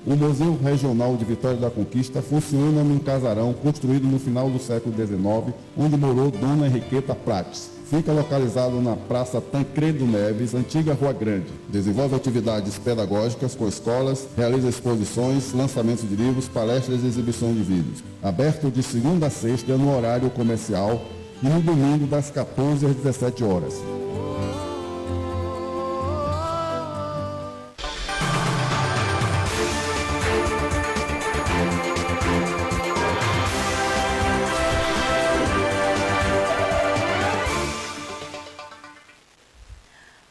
O Museu Regional de Vitória da Conquista funciona num casarão construído no final do século XIX, onde morou Dona Henriqueta Prates. Fica localizado na Praça Tancredo Neves, antiga Rua Grande. Desenvolve atividades pedagógicas com escolas, realiza exposições, lançamentos de livros, palestras e exibições de vídeos. Aberto de segunda a sexta no horário comercial e no domingo das 14 às 17 horas.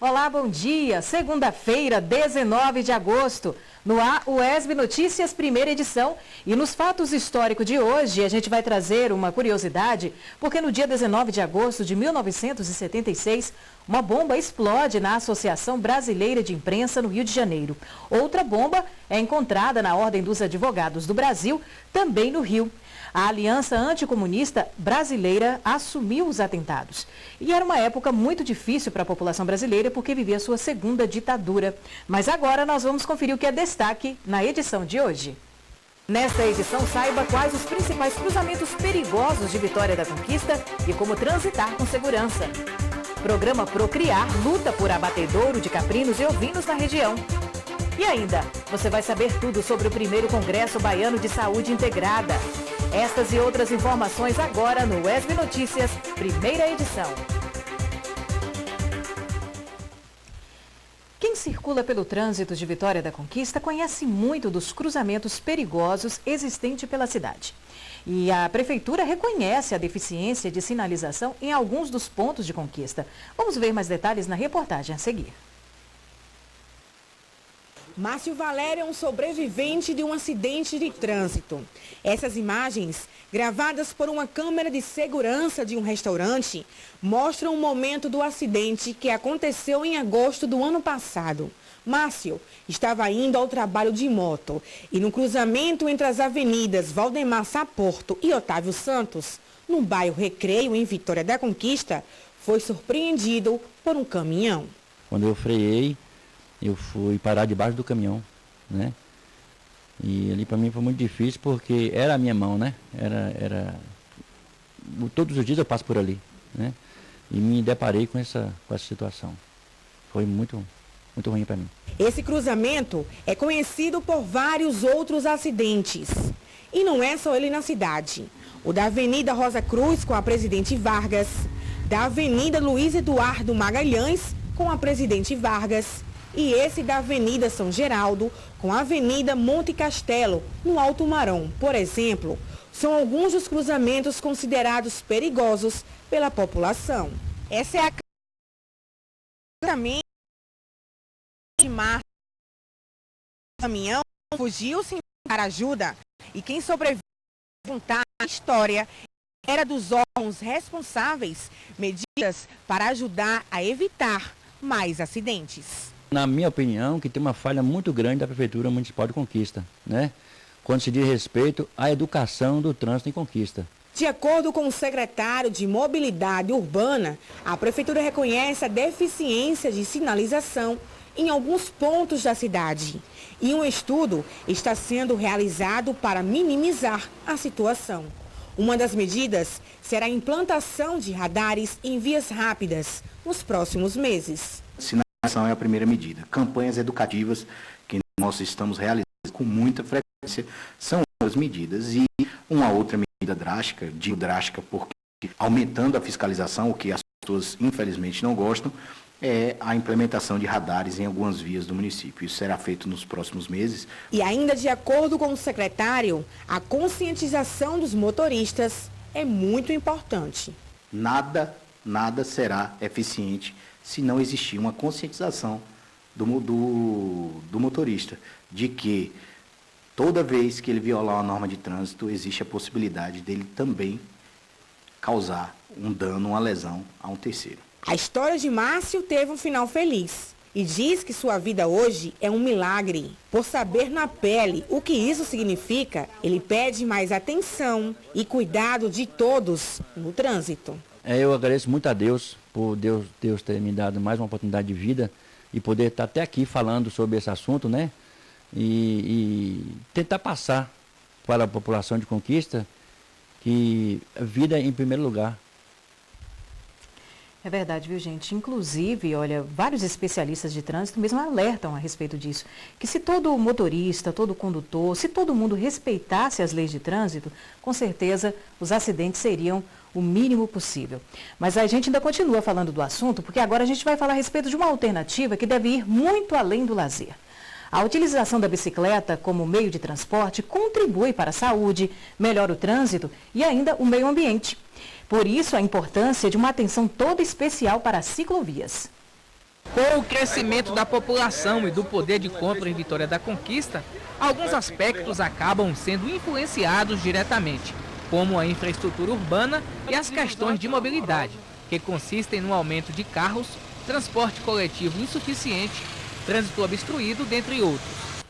Olá, bom dia. Segunda-feira, 19 de agosto. No ar, o ESB Notícias, primeira edição. E nos fatos históricos de hoje, a gente vai trazer uma curiosidade, porque no dia 19 de agosto de 1976, uma bomba explode na Associação Brasileira de Imprensa, no Rio de Janeiro. Outra bomba é encontrada na Ordem dos Advogados do Brasil, também no Rio. A Aliança Anticomunista Brasileira assumiu os atentados. E era uma época muito difícil para a população brasileira porque vivia sua segunda ditadura. Mas agora nós vamos conferir o que é destaque na edição de hoje. Nesta edição, saiba quais os principais cruzamentos perigosos de Vitória da Conquista e como transitar com segurança. Programa Procriar luta por abatedouro de caprinos e ovinos na região. E ainda, você vai saber tudo sobre o primeiro Congresso Baiano de Saúde Integrada. Estas e outras informações agora no ESB Notícias, primeira edição. Quem circula pelo trânsito de Vitória da Conquista conhece muito dos cruzamentos perigosos existentes pela cidade. E a Prefeitura reconhece a deficiência de sinalização em alguns dos pontos de conquista. Vamos ver mais detalhes na reportagem a seguir. Márcio Valério é um sobrevivente de um acidente de trânsito. Essas imagens, gravadas por uma câmera de segurança de um restaurante, mostram o momento do acidente que aconteceu em agosto do ano passado. Márcio estava indo ao trabalho de moto e no cruzamento entre as avenidas Valdemar Saporto e Otávio Santos, no bairro Recreio, em Vitória da Conquista, foi surpreendido por um caminhão. Quando eu freiei, eu fui parar debaixo do caminhão, né? E ali para mim foi muito difícil porque era a minha mão, né? Todos os dias eu passo por ali, né? E me deparei com essa situação. Foi muito ruim para mim. Esse cruzamento é conhecido por vários outros acidentes. E não é só ele na cidade. O da Avenida Rosa Cruz com a Presidente Vargas, da Avenida Luiz Eduardo Magalhães com a Presidente Vargas, e esse da Avenida São Geraldo com a Avenida Monte Castelo, no Alto Marão, por exemplo, são alguns dos cruzamentos considerados perigosos pela população. Essa é a cruzamento de março. O caminhão fugiu sem dar ajuda e quem sobreviveu a contar a história era dos órgãos responsáveis, medidas para ajudar a evitar mais acidentes. Na minha opinião, que tem uma falha muito grande da Prefeitura Municipal de Conquista, né? Quando se diz respeito à educação do trânsito em Conquista. De acordo com o secretário de Mobilidade Urbana, a Prefeitura reconhece a deficiência de sinalização em alguns pontos da cidade. E um estudo está sendo realizado para minimizar a situação. Uma das medidas será a implantação de radares em vias rápidas nos próximos meses. É a primeira medida. Campanhas educativas que nós estamos realizando com muita frequência são outras medidas e uma outra medida drástica, digo drástica porque aumentando a fiscalização, o que as pessoas infelizmente não gostam, é a implementação de radares em algumas vias do município. Isso será feito nos próximos meses. E ainda de acordo com o secretário, a conscientização dos motoristas é muito importante. Nada será eficiente se não existir uma conscientização do motorista de que toda vez que ele violar uma norma de trânsito, existe a possibilidade dele também causar um dano, uma lesão a um terceiro. A história de Márcio teve um final feliz e diz que sua vida hoje é um milagre. Por saber na pele o que isso significa, ele pede mais atenção e cuidado de todos no trânsito. Eu agradeço muito a Deus por Deus ter me dado mais uma oportunidade de vida e poder estar até aqui falando sobre esse assunto, né? e tentar passar para a população de Conquista que a vida é em primeiro lugar. É verdade, viu, gente? Inclusive, olha, vários especialistas de trânsito mesmo alertam a respeito disso, que se todo motorista, todo condutor, se todo mundo respeitasse as leis de trânsito, com certeza os acidentes seriam o mínimo possível. Mas a gente ainda continua falando do assunto, porque agora a gente vai falar a respeito de uma alternativa que deve ir muito além do lazer. A utilização da bicicleta como meio de transporte contribui para a saúde, melhora o trânsito e ainda o meio ambiente. Por isso, a importância de uma atenção toda especial para as ciclovias. Com o crescimento da população e do poder de compra em Vitória da Conquista, alguns aspectos acabam sendo influenciados diretamente, como a infraestrutura urbana e as questões de mobilidade, que consistem no aumento de carros, transporte coletivo insuficiente, trânsito obstruído, dentre outros.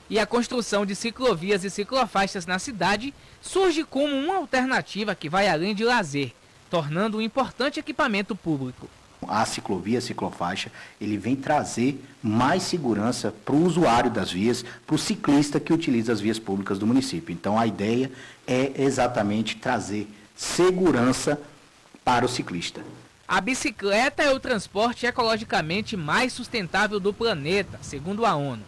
E a construção de ciclovias e ciclofaixas na cidade surge como uma alternativa que vai além de lazer, tornando um importante equipamento público. A ciclovia, a ciclofaixa, ele vem trazer mais segurança para o usuário das vias, para o ciclista que utiliza as vias públicas do município. Então a ideia é exatamente trazer segurança para o ciclista. A bicicleta é o transporte ecologicamente mais sustentável do planeta, segundo a ONU.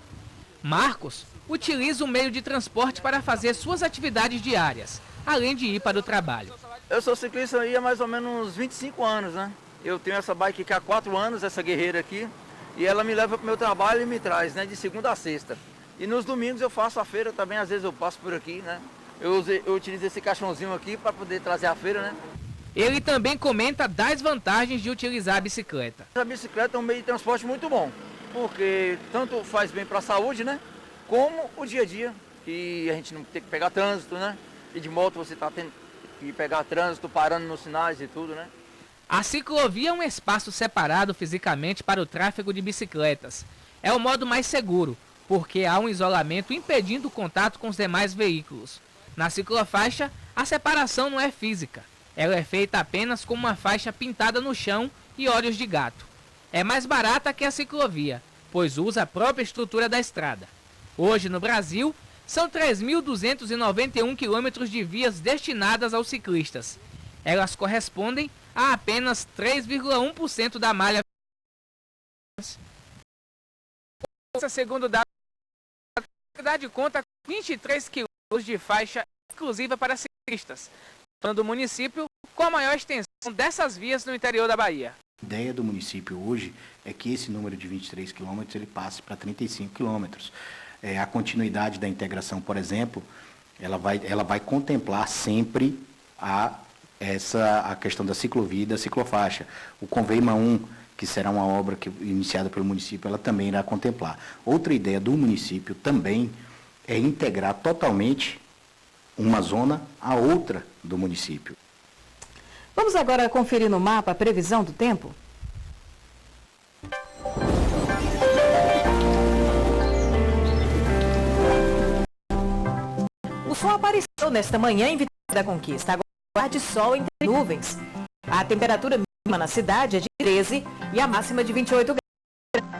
Marcos utiliza o meio de transporte para fazer suas atividades diárias, além de ir para o trabalho. Eu sou ciclista aí há mais ou menos uns 25 anos, né? Eu tenho essa bike aqui há 4 anos, essa guerreira aqui, e ela me leva para o meu trabalho e me traz, né, de segunda a sexta. E nos domingos eu faço a feira também, às vezes eu passo por aqui, né? Eu utilizo esse caixãozinho aqui para poder trazer a feira, né? Ele também comenta das vantagens de utilizar a bicicleta. A bicicleta é um meio de transporte muito bom, porque tanto faz bem para a saúde, né? Como o dia a dia, que a gente não tem que pegar trânsito, né? E de moto você está tendo que pegar trânsito, parando nos sinais e tudo, né? A ciclovia é um espaço separado fisicamente para o tráfego de bicicletas. É o modo mais seguro, porque há um isolamento impedindo o contato com os demais veículos. Na ciclofaixa, a separação não é física. Ela é feita apenas com uma faixa pintada no chão e olhos de gato. É mais barata que a ciclovia, pois usa a própria estrutura da estrada. Hoje, no Brasil, são 3.291 quilômetros de vias destinadas aos ciclistas. Elas correspondem a apenas 3,1% da malha. Segundo dados, a cidade conta com 23 quilômetros de faixa exclusiva para ciclistas, tornando o município com a maior extensão dessas vias no interior da Bahia. A ideia do município hoje é que esse número de 23 quilômetros ele passe para 35 quilômetros. A continuidade da integração, por exemplo, ela vai contemplar sempre a questão da ciclovia e da ciclofaixa. O Conveima 1, que será uma obra iniciada pelo município, ela também irá contemplar. Outra ideia do município também é integrar totalmente uma zona a outra do município. Vamos agora conferir no mapa a previsão do tempo? O sol apareceu nesta manhã em Vitória da Conquista. Agora de sol entre nuvens. A temperatura mínima na cidade é de 13 e a máxima de 28 graus.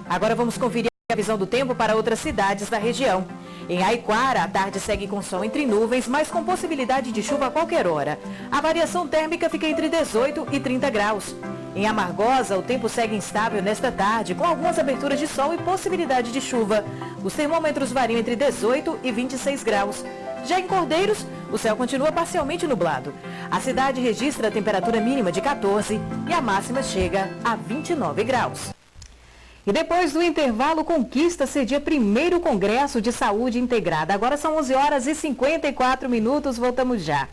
Agora vamos conferir a visão do tempo para outras cidades da região. Em Aiquara, a tarde segue com sol entre nuvens, mas com possibilidade de chuva a qualquer hora. A variação térmica fica entre 18 e 30 graus. Em Amargosa, o tempo segue instável nesta tarde, com algumas aberturas de sol e possibilidade de chuva. Os termômetros variam entre 18 e 26 graus. Já em Cordeiros, o céu continua parcialmente nublado. A cidade registra a temperatura mínima de 14 e a máxima chega a 29 graus. E depois do intervalo, Conquista cedia primeiro Congresso de Saúde Integrada. Agora são 11 horas e 54 minutos, voltamos já.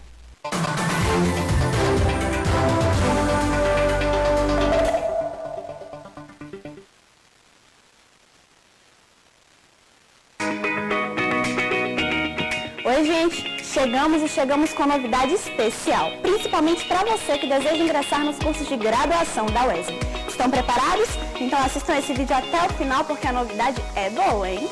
Oi, gente! Chegamos com novidade especial, principalmente para você que deseja ingressar nos cursos de graduação da UESB. Estão preparados? Então assistam esse vídeo até o final porque a novidade é boa, hein?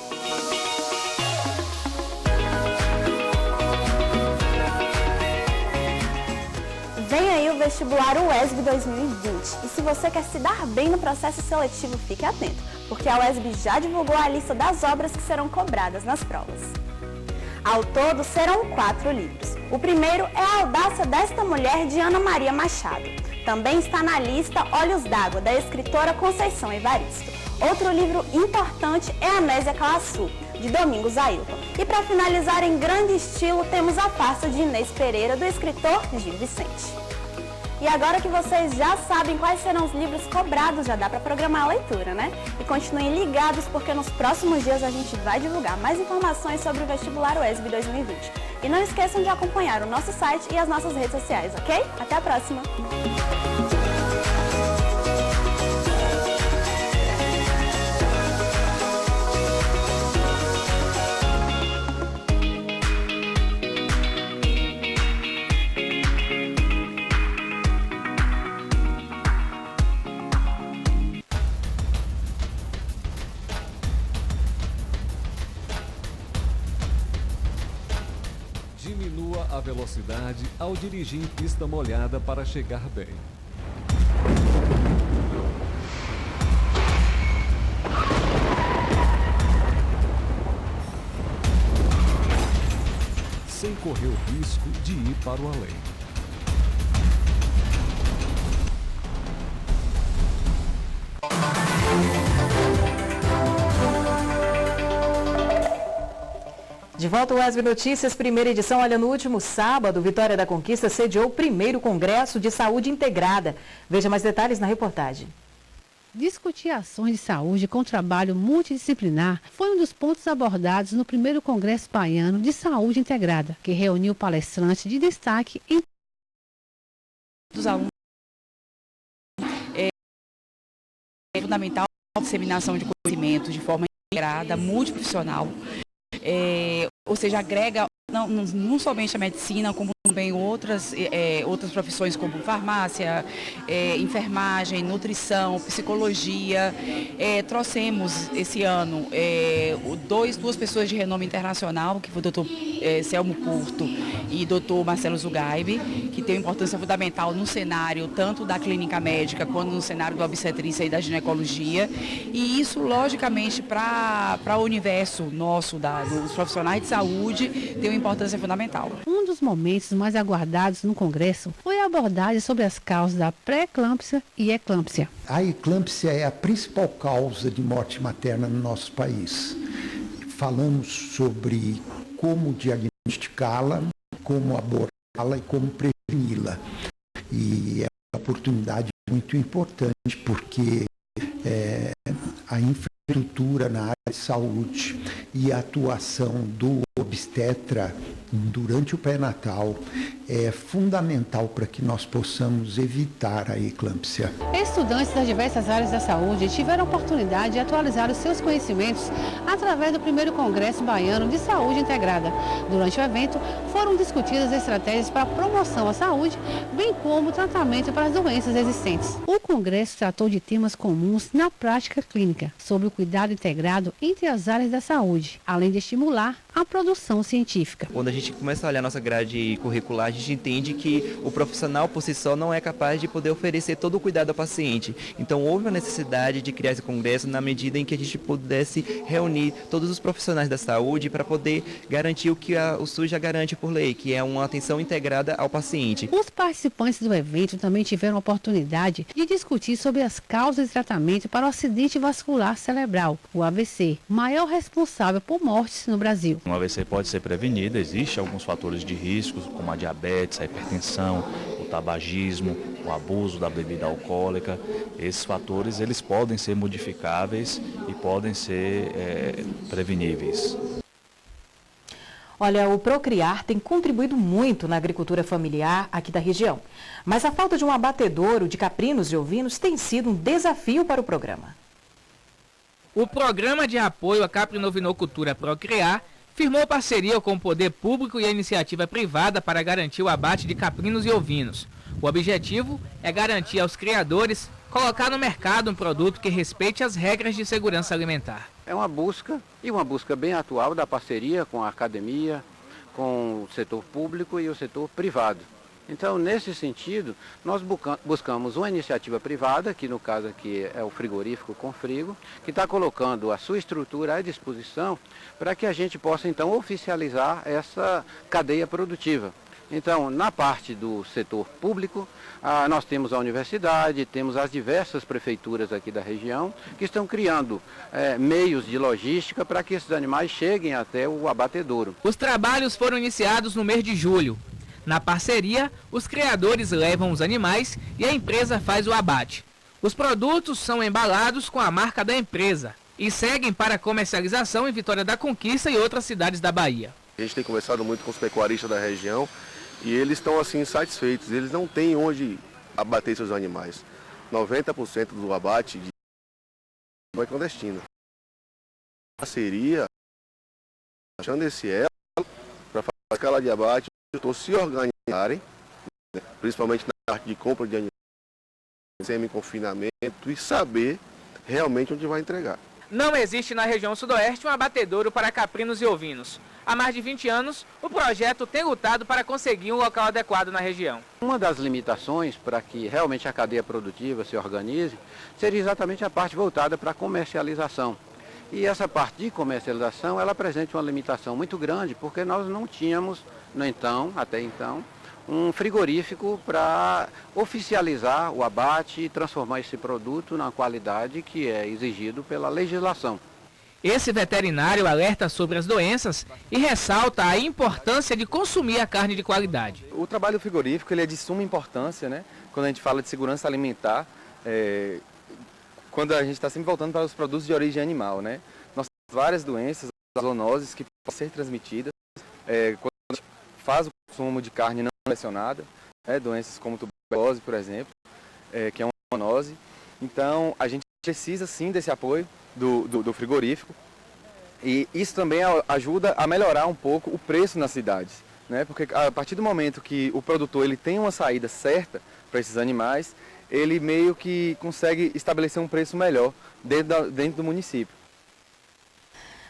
Vem aí o vestibular UESB 2020 e se você quer se dar bem no processo seletivo, fique atento, porque a UESB já divulgou a lista das obras que serão cobradas nas provas. Ao todo, serão 4 livros. O primeiro é A Audácia desta Mulher, de Ana Maria Machado. Também está na lista Olhos d'Água, da escritora Conceição Evaristo. Outro livro importante é Anésia Calaçu, de Domingos Ailton. E para finalizar em grande estilo, temos A Farsa de Inês Pereira, do escritor Gil Vicente. E agora que vocês já sabem quais serão os livros cobrados, já dá para programar a leitura, né? E continuem ligados, porque nos próximos dias a gente vai divulgar mais informações sobre o vestibular UESB 2020. E não esqueçam de acompanhar o nosso site e as nossas redes sociais, ok? Até a próxima! Diminua a velocidade ao dirigir em pista molhada para chegar bem. Sem correr o risco de ir para o além. De volta ao UESB Notícias, primeira edição. Olha, no último sábado, Vitória da Conquista sediou o primeiro Congresso de Saúde Integrada. Veja mais detalhes na reportagem. Discutir ações de saúde com trabalho multidisciplinar foi um dos pontos abordados no primeiro Congresso Baiano de Saúde Integrada, que reuniu palestrantes de destaque em dos alunos. É fundamental a disseminação de conhecimento de forma integrada, multiprofissional. Ou seja, agrega não somente a medicina, como também outras profissões como farmácia, enfermagem, nutrição, psicologia. Trouxemos esse ano duas pessoas de renome internacional, que foi o doutor Selmo Curto e o doutor Marcelo Zugaibe, que tem uma importância fundamental no cenário tanto da clínica médica quanto no cenário da obstetrícia e da ginecologia. E isso, logicamente, para o universo nosso, dos profissionais de saúde, tem uma importância fundamental. Um dos momentos mais aguardados no Congresso foi a abordagem sobre as causas da pré-eclâmpsia e eclâmpsia. A eclâmpsia é a principal causa de morte materna no nosso país. Falamos sobre como diagnosticá-la, como abordá-la e como preveni-la. E é uma oportunidade muito importante porque a infraestrutura na área de saúde e a atuação do obstetra durante o pré-natal é fundamental para que nós possamos evitar a eclâmpsia. Estudantes das diversas áreas da saúde tiveram a oportunidade de atualizar os seus conhecimentos através do primeiro Congresso Baiano de Saúde Integrada. Durante o evento, foram discutidas estratégias para a promoção à saúde, bem como o tratamento para as doenças existentes. O Congresso tratou de temas comuns na prática clínica, sobre o cuidado integrado entre as áreas da saúde, além de estimular a produção científica. Quando a gente começa a olhar a nossa grade curricular, a gente entende que o profissional por si só não é capaz de poder oferecer todo o cuidado ao paciente. Então houve a necessidade de criar esse congresso na medida em que a gente pudesse reunir todos os profissionais da saúde para poder garantir o que o SUS já garante por lei, que é uma atenção integrada ao paciente. Os participantes do evento também tiveram a oportunidade de discutir sobre as causas de tratamento para o acidente vascular cerebral, o AVC, maior responsável por mortes no Brasil. Um AVC pode ser prevenido, existem alguns fatores de risco, como a diabetes, a hipertensão, o tabagismo, o abuso da bebida alcoólica. Esses fatores eles podem ser modificáveis e podem ser preveníveis. Olha, o Procriar tem contribuído muito na agricultura familiar aqui da região. Mas a falta de um abatedouro de caprinos e ovinos tem sido um desafio para o programa. O Programa de Apoio à Caprinovinocultura Procriar firmou parceria com o poder público e a iniciativa privada para garantir o abate de caprinos e ovinos. O objetivo é garantir aos criadores colocar no mercado um produto que respeite as regras de segurança alimentar. É uma busca, e uma busca bem atual da parceria com a academia, com o setor público e o setor privado. Então, nesse sentido, nós buscamos uma iniciativa privada, que no caso aqui é o frigorífico Confrigo, que está colocando a sua estrutura à disposição para que a gente possa, então, oficializar essa cadeia produtiva. Então, na parte do setor público, nós temos a universidade, temos as diversas prefeituras aqui da região, que estão criando meios de logística para que esses animais cheguem até o abatedouro. Os trabalhos foram iniciados no mês de julho. Na parceria, os criadores levam os animais e a empresa faz o abate. Os produtos são embalados com a marca da empresa e seguem para comercialização em Vitória da Conquista e outras cidades da Bahia. A gente tem conversado muito com os pecuaristas da região e eles estão assim satisfeitos. Eles não têm onde abater seus animais. 90% do abate é clandestino. A parceria, achando esse elo para fazer a escala de abate, se organizarem, né, principalmente na parte de compra de animais, semi-confinamento, e saber realmente onde vai entregar. Não existe na região sudoeste um abatedouro para caprinos e ovinos. Há mais de 20 anos, o projeto tem lutado para conseguir um local adequado na região. Uma das limitações para que realmente a cadeia produtiva se organize seria exatamente a parte voltada para a comercialização. E essa parte de comercialização, ela apresenta uma limitação muito grande, porque nós não tínhamos, até então, um frigorífico para oficializar o abate e transformar esse produto na qualidade que é exigido pela legislação. Esse veterinário alerta sobre as doenças e ressalta a importância de consumir a carne de qualidade. O trabalho frigorífico ele é de suma importância, né? Quando a gente fala de segurança alimentar, quando a gente está sempre voltando para os produtos de origem animal, né? Nós temos várias doenças, zoonoses, que podem ser transmitidas quando a gente faz o consumo de carne não selecionada, doenças como tuberculose, por exemplo, que é uma zoonose. Então, a gente precisa sim desse apoio do frigorífico e isso também ajuda a melhorar um pouco o preço nas cidades, né? Porque a partir do momento que o produtor ele tem uma saída certa para esses animais, ele meio que consegue estabelecer um preço melhor dentro do município.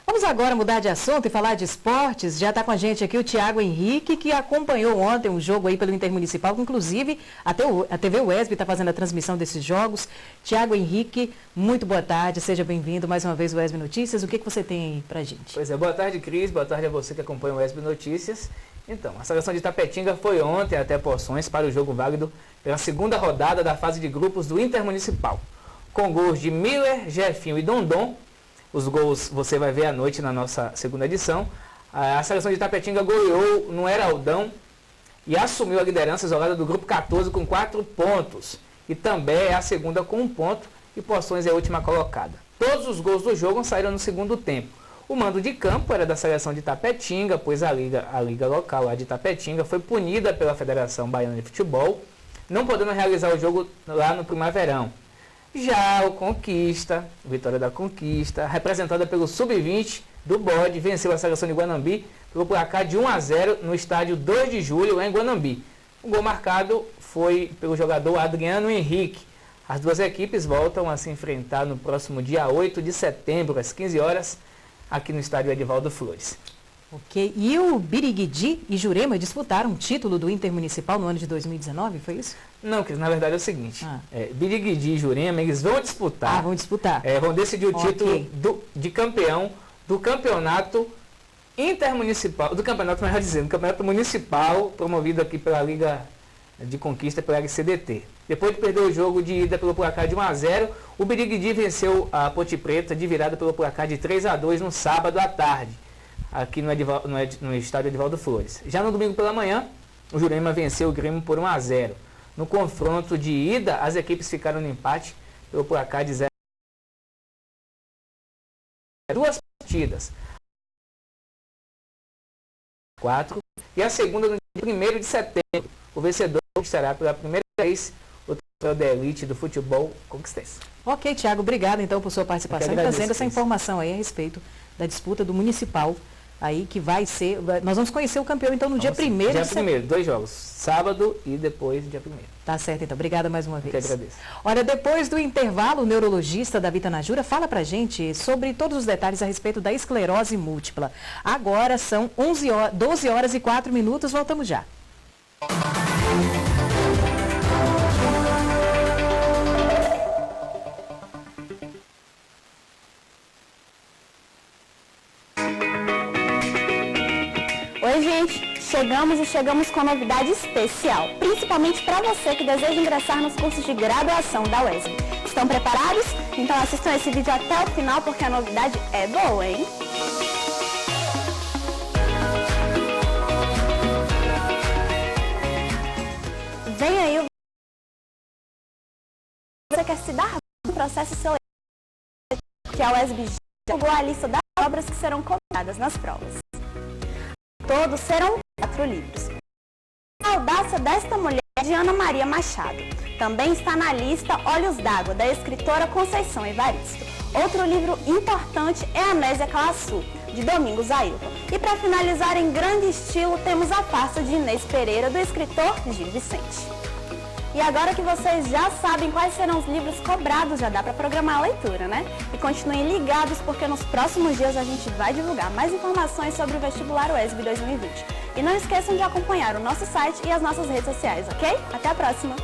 Vamos agora mudar de assunto e falar de esportes. Já está com a gente aqui o Tiago Henrique, que acompanhou ontem um jogo aí pelo Intermunicipal, que inclusive a TV UESB está fazendo a transmissão desses jogos. Tiago Henrique, muito boa tarde, seja bem-vindo mais uma vez ao UESB Notícias. O que você tem aí pra gente? Pois é, boa tarde, Cris, boa tarde a você que acompanha o UESB Notícias. Então, a seleção de Itapetinga foi ontem até Poções para o jogo válido pela segunda rodada da fase de grupos do Intermunicipal. Com gols de Miller, Jefinho e Dondon. Os gols você vai ver à noite na nossa segunda edição. A seleção de Itapetinga goleou no Heraldão e assumiu a liderança isolada do grupo 14 com 4 pontos. E também é a segunda com 1 ponto e Poções é a última colocada. Todos os gols do jogo saíram no segundo tempo. O mando de campo era da seleção de Itapetinga, pois a liga local lá de Itapetinga foi punida pela Federação Baiana de Futebol, não podendo realizar o jogo lá no Primaverão. Já o Conquista, Vitória da Conquista, representada pelo Sub-20 do Bode, venceu a seleção de Guanambi pelo placar de 1-0 no estádio 2 de julho, lá em Guanambi. O gol marcado foi pelo jogador Adriano Henrique. As duas equipes voltam a se enfrentar no próximo dia 8 de setembro, às 15 horas, aqui no estádio Edivaldo Flores. Ok. E o Birigidi e Jurema disputaram o título do Intermunicipal no ano de 2019, foi isso? Não, Cris, na verdade é o seguinte. Birigidi e Jurema, eles vão disputar. Vão disputar. Vão decidir o título de campeão do campeonato intermunicipal, do campeonato, melhor dizendo, do campeonato municipal, promovido aqui pela Liga de Conquista, pela LCDT. Depois de perder o jogo de ida pelo placar de 1-0, o Birigidi venceu a Ponte Preta de virada pelo placar de 3-2 no sábado à tarde, aqui no estádio Edivaldo Flores. Já no domingo pela manhã, o Jurema venceu o Grêmio por 1-0. No confronto de ida, as equipes ficaram no empate pelo placar de 0. Duas partidas. 4. E a segunda no dia 1º de setembro. O vencedor estará pela primeira vez o troféu da elite do futebol conquistense. Ok, Tiago, obrigado então por sua participação e trazendo essa informação aí a respeito da disputa do Municipal. Aí que vai ser, nós vamos conhecer o campeão então no dia 1º. Dia 1º, 2 jogos, sábado e depois dia 1º. Tá certo então, obrigada mais uma vez. Eu que agradeço. Olha, depois do intervalo, o neurologista Davi Tanajura fala pra gente sobre todos os detalhes a respeito da esclerose múltipla. Agora são 12 horas e 4 minutos, voltamos já. chegamos com novidade especial, principalmente para você que deseja ingressar nos cursos de graduação da UESB. Estão preparados? Então assistam esse vídeo até o final porque a novidade é boa, hein? Vem aí o... Você quer se dar no processo seletivo que a UESB já divulgou a lista das obras que serão cobradas nas provas. Todos serão 4 livros. A audácia desta mulher é de Ana Maria Machado. Também está na lista Olhos d'Água, da escritora Conceição Evaristo. Outro livro importante é Anésia Calaçu, de Domingos Ailton. E para finalizar em grande estilo, temos A Farsa de Inês Pereira, do escritor Gil Vicente. E agora que vocês já sabem quais serão os livros cobrados, já dá para programar a leitura, né? E continuem ligados porque nos próximos dias a gente vai divulgar mais informações sobre o vestibular UESB 2020. E não esqueçam de acompanhar o nosso site e as nossas redes sociais, ok? Até a próxima!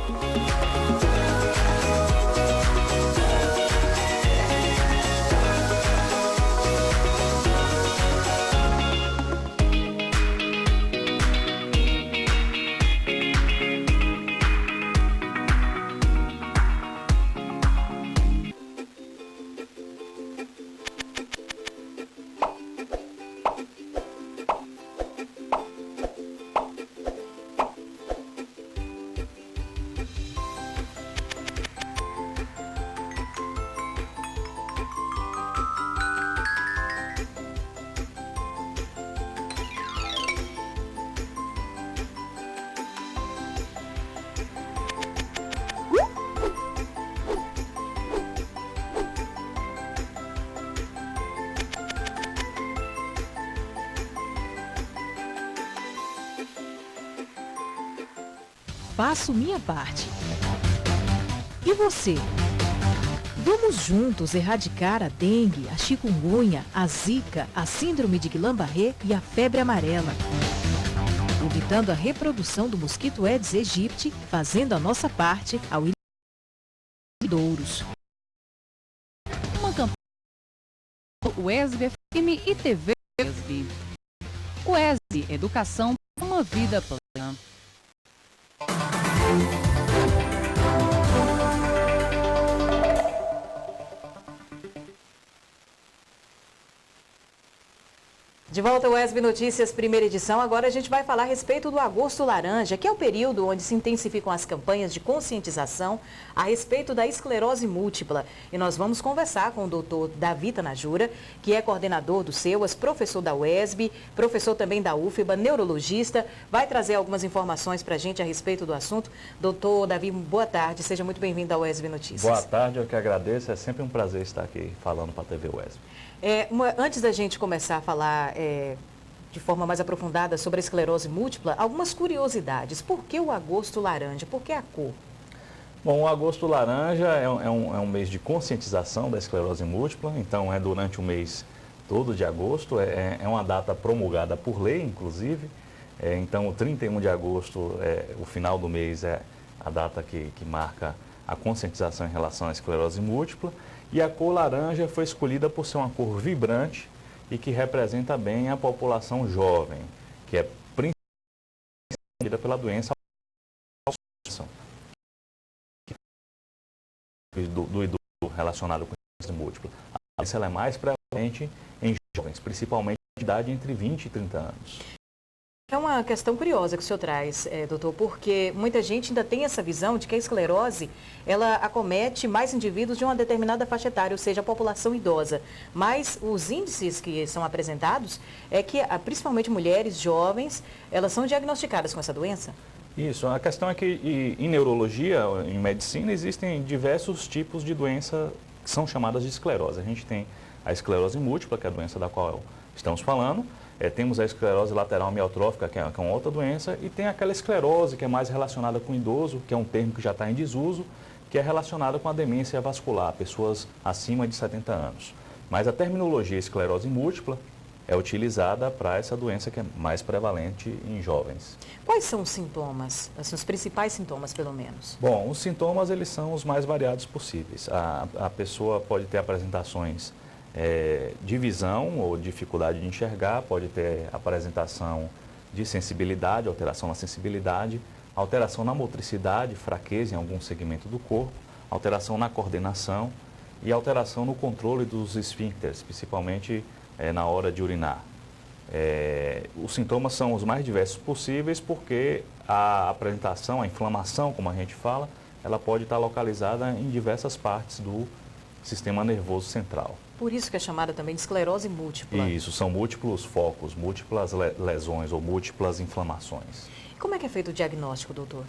Faço minha parte. E você? Vamos juntos erradicar a dengue, a chikungunya, a zika, a síndrome de Guillain-Barré e a febre amarela. Evitando a reprodução do mosquito Aedes aegypti, fazendo a nossa parte ao Douros. Uma campanha do UESB FM e TV UESB. UESB, educação para uma vida plena. De volta ao UESB Notícias, primeira edição. Agora a gente vai falar a respeito do Agosto Laranja, que é o período onde se intensificam as campanhas de conscientização a respeito da esclerose múltipla. E nós vamos conversar com o doutor Davi Tanajura, que é coordenador do SEUAS, professor da UESB, professor também da UFBA, neurologista. Vai trazer algumas informações para a gente a respeito do assunto. Doutor Davi, boa tarde. Seja muito bem-vindo ao UESB Notícias. Boa tarde, eu que agradeço. É sempre um prazer estar aqui falando para a TV UESB. Antes da gente começar a falar de forma mais aprofundada sobre a esclerose múltipla, algumas curiosidades. Por que o Agosto Laranja? Por que a cor? Bom, o Agosto Laranja é um mês de conscientização da esclerose múltipla, então é durante o mês todo de agosto, é uma data promulgada por lei, inclusive. Então, o 31 de agosto, o final do mês, é a data que marca a conscientização em relação à esclerose múltipla. E a cor laranja foi escolhida por ser uma cor vibrante e que representa bem a população jovem, que é principalmente pela doença do idoso relacionado com esclerose múltipla. A doença ela é mais prevalente em jovens, principalmente de idade entre 20 e 30 anos. É uma questão curiosa que o senhor traz, doutor, porque muita gente ainda tem essa visão de que a esclerose, ela acomete mais indivíduos de uma determinada faixa etária, ou seja, a população idosa. Mas os índices que são apresentados é que, principalmente mulheres jovens, elas são diagnosticadas com essa doença? Isso, a questão é que em neurologia, em medicina, existem diversos tipos de doença que são chamadas de esclerose. A gente tem a esclerose múltipla, que é a doença da qual estamos falando. Temos a esclerose lateral amiotrófica, que é uma outra doença, e tem aquela esclerose que é mais relacionada com o idoso, que é um termo que já está em desuso, que é relacionada com a demência vascular, pessoas acima de 70 anos. Mas a terminologia esclerose múltipla é utilizada para essa doença que é mais prevalente em jovens. Quais são os sintomas, assim, os principais sintomas, pelo menos? Bom, os sintomas eles são os mais variados possíveis. A pessoa pode ter apresentações de visão ou dificuldade de enxergar, pode ter apresentação de sensibilidade, alteração na sensibilidade, alteração na motricidade, fraqueza em algum segmento do corpo, alteração na coordenação e alteração no controle dos esfíncteres, principalmente na hora de urinar. Os sintomas são os mais diversos possíveis porque a apresentação, a inflamação, como a gente fala, ela pode estar localizada em diversas partes do sistema nervoso central. Por isso que é chamada também de esclerose múltipla. Isso, são múltiplos focos, múltiplas lesões ou múltiplas inflamações. Como é que é feito o diagnóstico, doutor?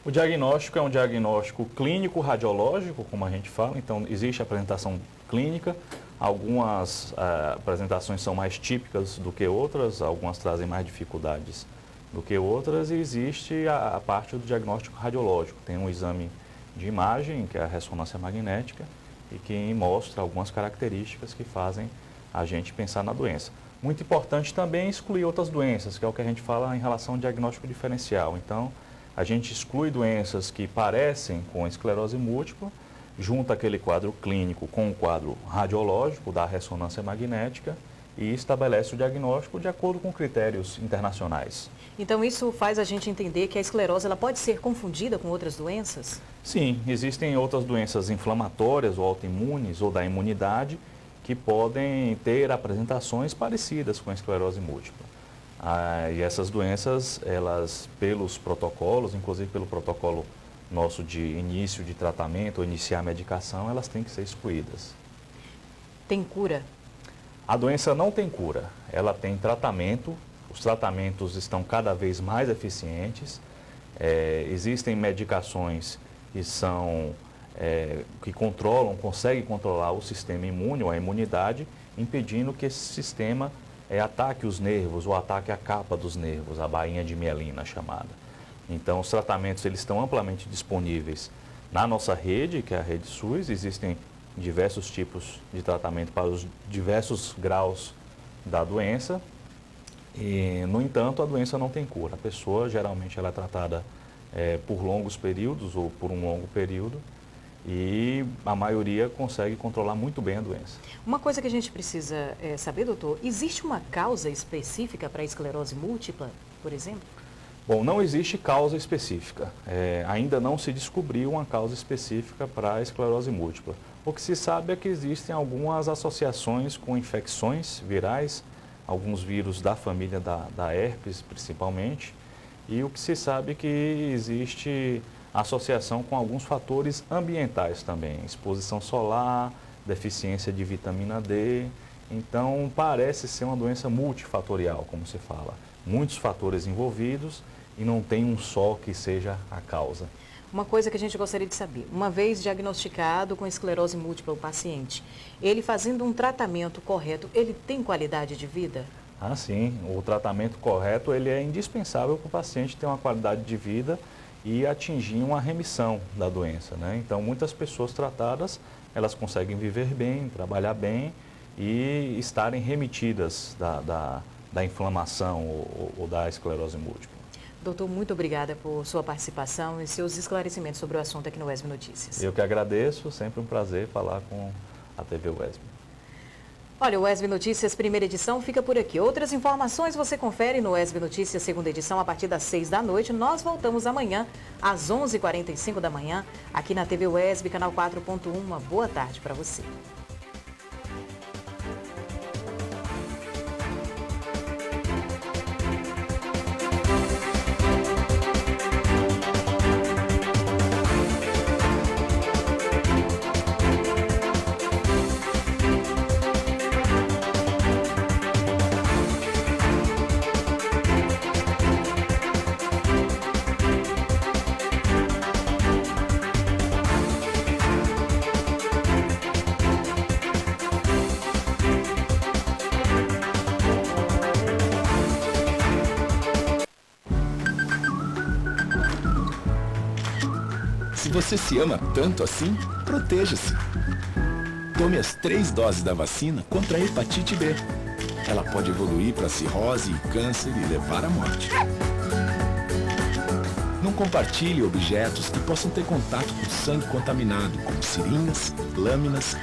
O diagnóstico é um diagnóstico clínico radiológico, como a gente fala, então existe a apresentação clínica, algumas apresentações são mais típicas do que outras, algumas trazem mais dificuldades do que outras, e existe a parte do diagnóstico radiológico. Tem um exame de imagem, que é a ressonância magnética, e que mostra algumas características que fazem a gente pensar na doença. Muito importante também excluir outras doenças, que é o que a gente fala em relação ao diagnóstico diferencial. Então, a gente exclui doenças que parecem com esclerose múltipla, junta aquele quadro clínico com o quadro radiológico da ressonância magnética e estabelece o diagnóstico de acordo com critérios internacionais. Então isso faz a gente entender que a esclerose ela pode ser confundida com outras doenças? Sim, existem outras doenças inflamatórias ou autoimunes ou da imunidade que podem ter apresentações parecidas com a esclerose múltipla. E essas doenças, elas, pelos protocolos, inclusive pelo protocolo nosso de início de tratamento ou iniciar a medicação, elas têm que ser excluídas. Tem cura? A doença não tem cura, ela tem tratamento, os tratamentos estão cada vez mais eficientes, existem medicações que conseguem controlar o sistema imune ou a imunidade, impedindo que esse sistema ataque os nervos ou ataque a capa dos nervos, a bainha de mielina chamada. Então, os tratamentos eles estão amplamente disponíveis na nossa rede, que é a rede SUS. Existem diversos tipos de tratamento para os diversos graus da doença. E, no entanto, a doença não tem cura. A pessoa, geralmente, ela é tratada por longos períodos ou por um longo período. E a maioria consegue controlar muito bem a doença. Uma coisa que a gente precisa saber, doutor, existe uma causa específica para a esclerose múltipla, por exemplo? Bom, não existe causa específica. Ainda não se descobriu uma causa específica para a esclerose múltipla. O que se sabe é que existem algumas associações com infecções virais, alguns vírus da família da herpes, principalmente, e o que se sabe é que existe associação com alguns fatores ambientais também, exposição solar, deficiência de vitamina D. Então, parece ser uma doença multifatorial, como se fala. Muitos fatores envolvidos e não tem um só que seja a causa. Uma coisa que a gente gostaria de saber, uma vez diagnosticado com esclerose múltipla o paciente, ele fazendo um tratamento correto, ele tem qualidade de vida? Ah, sim. O tratamento correto ele é indispensável para o paciente ter uma qualidade de vida e atingir uma remissão da doença, né? Então, muitas pessoas tratadas, elas conseguem viver bem, trabalhar bem e estarem remitidas da inflamação ou da esclerose múltipla. Doutor, muito obrigada por sua participação e seus esclarecimentos sobre o assunto aqui no UESB Notícias. Eu que agradeço, sempre um prazer falar com a TV UESB. Olha, o UESB Notícias, primeira edição, fica por aqui. Outras informações você confere no UESB Notícias, segunda edição, a partir das 6 da noite. Nós voltamos amanhã, às 11h45 da manhã, aqui na TV UESB, canal 4.1. Uma boa tarde para você. Se você se ama tanto assim, proteja-se. Tome as 3 doses da vacina contra a hepatite B. Ela pode evoluir para cirrose e câncer e levar à morte. Não compartilhe objetos que possam ter contato com sangue contaminado, como seringas, lâminas,